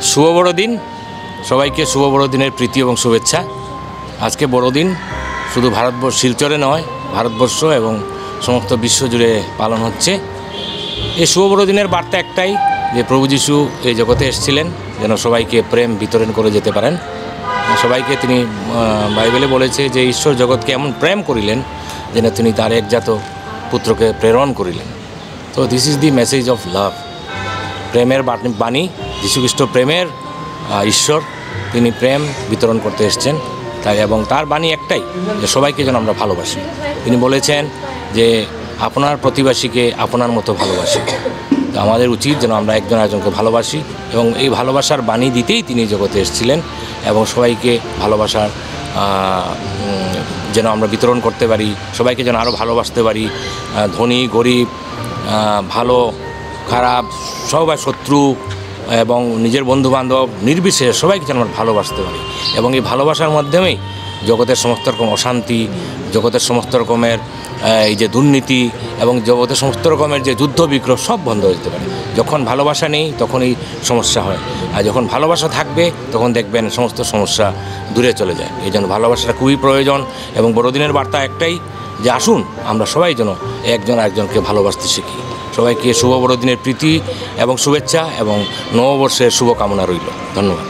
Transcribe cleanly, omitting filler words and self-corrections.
শুভ বড়দিন, সবাইকে শুভ বড়দিনের প্রীতি এবং শুভেচ্ছা। আজকে বড়দিন শুধু ভারতবর্ষ শিলচরে নয়, ভারতবর্ষ এবং সমস্ত বিশ্ব জুড়ে পালন হচ্ছে। এই শুভ বড়দিনের বার্তা একটাই, যে প্রভু যিশু এই জগতে এসেছিলেন যেন সবাইকে প্রেম বিতরণ করে যেতে পারেন। সবাইকে তিনি বাইবেলে বলেছে যে ঈশ্বর জগৎকে এমন প্রেম করিলেন যেন তিনি তার একজাত পুত্রকে প্রেরণ করিলেন। তো this is the message of love, প্রেমের বাণী। যীশুখ্রিস্ট প্রেমের ঈশ্বর, তিনি প্রেম বিতরণ করতে এসেছেন। তাই এবং তার বাণী একটাই, যে সবাইকে যেন আমরা ভালোবাসি। তিনি বলেছেন যে আপনার প্রতিবাসীকে আপনার মতো ভালোবাসি। তো আমাদের উচিত যেন আমরা একজন একজনকে ভালোবাসি, এবং এই ভালোবাসার বাণী দিতেই তিনি জগতে এসেছিলেন। এবং সবাইকে ভালোবাসার যেন আমরা বিতরণ করতে পারি, সবাইকে যেন আরও ভালোবাসতে পারি। ধনী গরিব, ভালো খারাপ, সবাই শত্রু এবং নিজের বন্ধুবান্ধব নির্বিশেষে সবাইকে যেন আমরা ভালোবাসতে পারি। এবং এই ভালোবাসার মাধ্যমেই জগতের সমস্ত রকম অশান্তি, জগতের সমস্ত রকমের এই যে দুর্নীতি এবং জগতের সমস্ত রকমের যে যুদ্ধ বিগ্রহ সব বন্ধ হয়ে যেতে পারে। যখন ভালোবাসা নেই তখনই সমস্যা হয়, আর যখন ভালোবাসা থাকবে তখন দেখবেন সমস্ত সমস্যা দূরে চলে যায়। এই জন্য ভালোবাসাটা খুবই প্রয়োজন। এবং বড়দিনের বার্তা একটাই, যে আসুন আমরা সবাই যেন একজন একজনকে ভালোবাসতে শিখি। সবাইকে শুভ বড়দিনের প্রীতি এবং শুভেচ্ছা এবং নববর্ষের শুভকামনা রইল। ধন্যবাদ।